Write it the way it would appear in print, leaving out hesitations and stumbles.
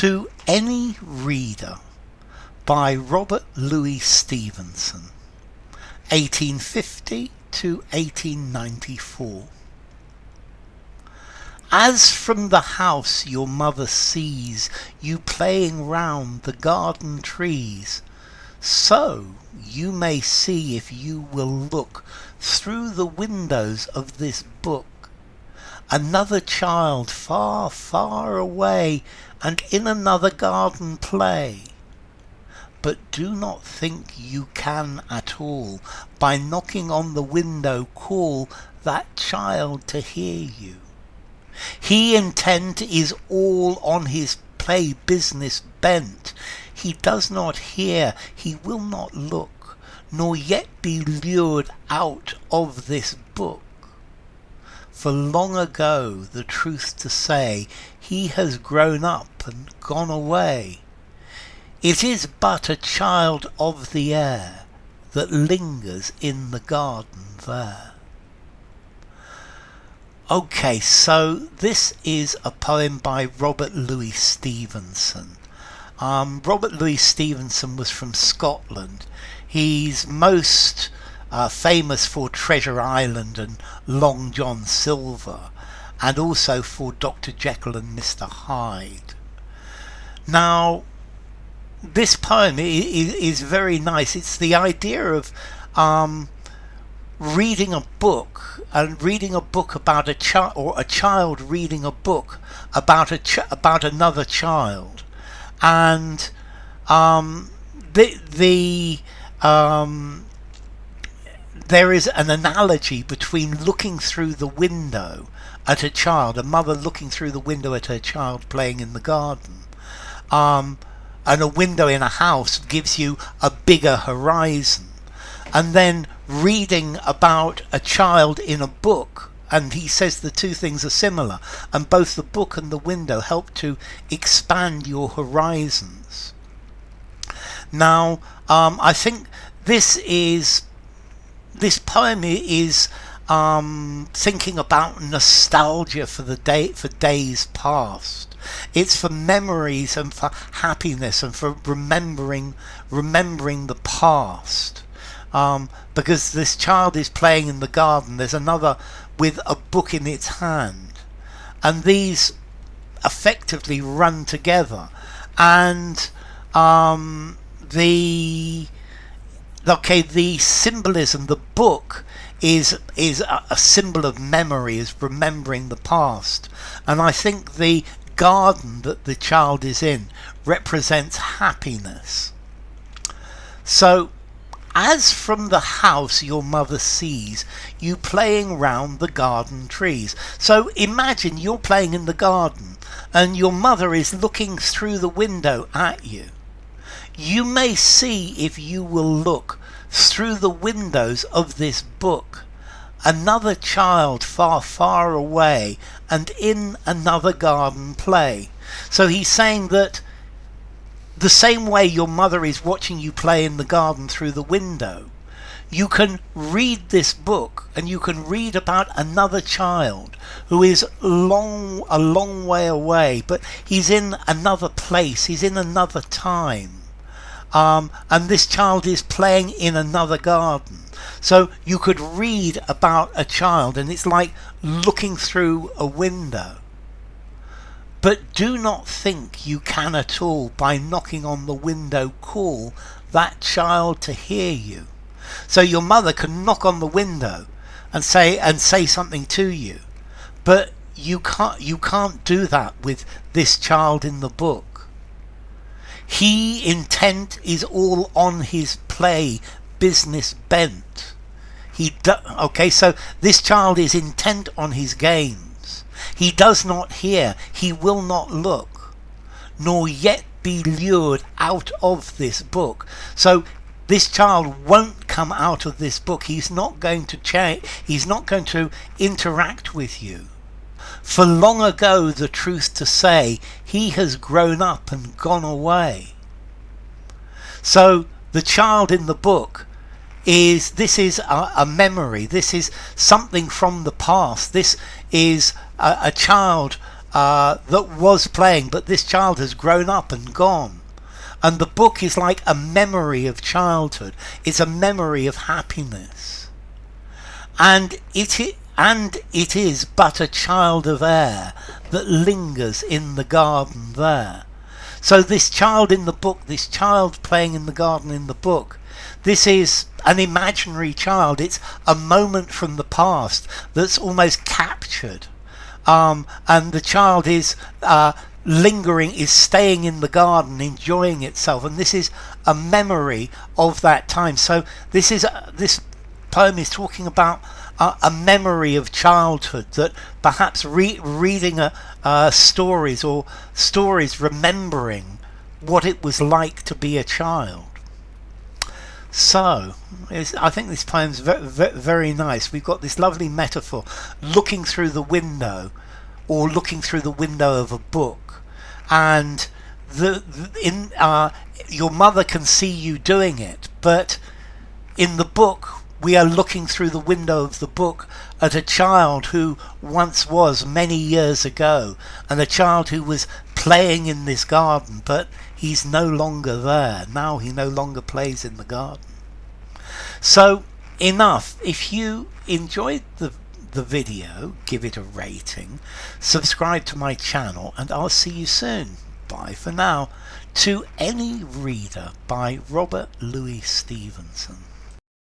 To Any Reader by Robert Louis Stevenson, 1850 to 1894. As from the house your mother sees you playing round the garden trees, so you may see, if you will look through the windows of this book, another child far, far away, and in another garden play. But do not think you can at all, by knocking on the window, call that child to hear you. He intent is all on his play business bent. He does not hear, he will not look, nor yet be lured out of this book. For long ago, the truth to say, he has grown up and gone away. It is but a child of the air that lingers in the garden there. Okay, so this is a poem by Robert Louis Stevenson. Robert Louis Stevenson was from Scotland. He's most famous for Treasure Island and Long John Silver, and also for Dr. Jekyll and Mr. Hyde. Now, this poem is very nice. It's the idea of reading a book, and reading a book about a child, or a child reading a book about about another child, and there is an analogy between looking through the window at a child, a mother looking through the window at her child playing in the garden, and a window in a house gives you a bigger horizon, and then reading about a child in a book, and he says the two things are similar, and both the book and the window help to expand your horizons. Now, I think this poem is thinking about nostalgia for days past. It's for memories and for happiness and for remembering the past. Because this child is playing in the garden, there's another with a book in its hand, and these effectively run together. And the symbolism, the book is a symbol of memory, is remembering the past, and I think the garden that the child is in represents happiness. So, as from the house your mother sees you playing round the garden trees. So imagine you're playing in the garden and your mother is looking through the window at you. You may see, if you will look through the windows of this book, another child far, far away, and in another garden play. So he's saying that the same way your mother is watching you play in the garden through the window, you can read this book and you can read about another child who is a long way away, but he's in another place, he's in another time. And this child is playing in another garden. So you could read about a child, and it's like looking through a window. But do not think you can at all, by knocking on the window, call that child to hear you. So your mother can knock on the window and say something to you, but you can't do that with this child in the book. He intent is all on his play business bent. So this child is intent on his game. He does not hear, he will not look, nor yet be lured out of this book. So this child won't come out of this book. He's not going to change. He's not going to interact with you. For long ago, the truth to say, he has grown up and gone away. So the child in the book is a memory. This is something from the past. This is a child that was playing, but this child has grown up and gone. And the book is like a memory of childhood. It's a memory of happiness. And it is but a child of air that lingers in the garden there. So this child in the book, this child playing in the garden in the book, this is an imaginary child. It's a moment from the past that's almost captured. And the child is lingering, is staying in the garden, enjoying itself. And this is a memory of that time. So this poem is talking about a memory of childhood, that perhaps reading stories, or stories remembering what it was like to be a child. So I think this poem's very nice. We've got this lovely metaphor, looking through the window, or looking through the window of a book, and your mother can see you doing it, but in the book we are looking through the window of the book at a child who once was many years ago, and a child who was playing in this garden, but he's no longer there. Now he no longer plays in the garden. So enough. If you enjoyed the video, give it a rating, subscribe to my channel, and I'll see you soon. Bye for now. To Any Reader by Robert Louis Stevenson.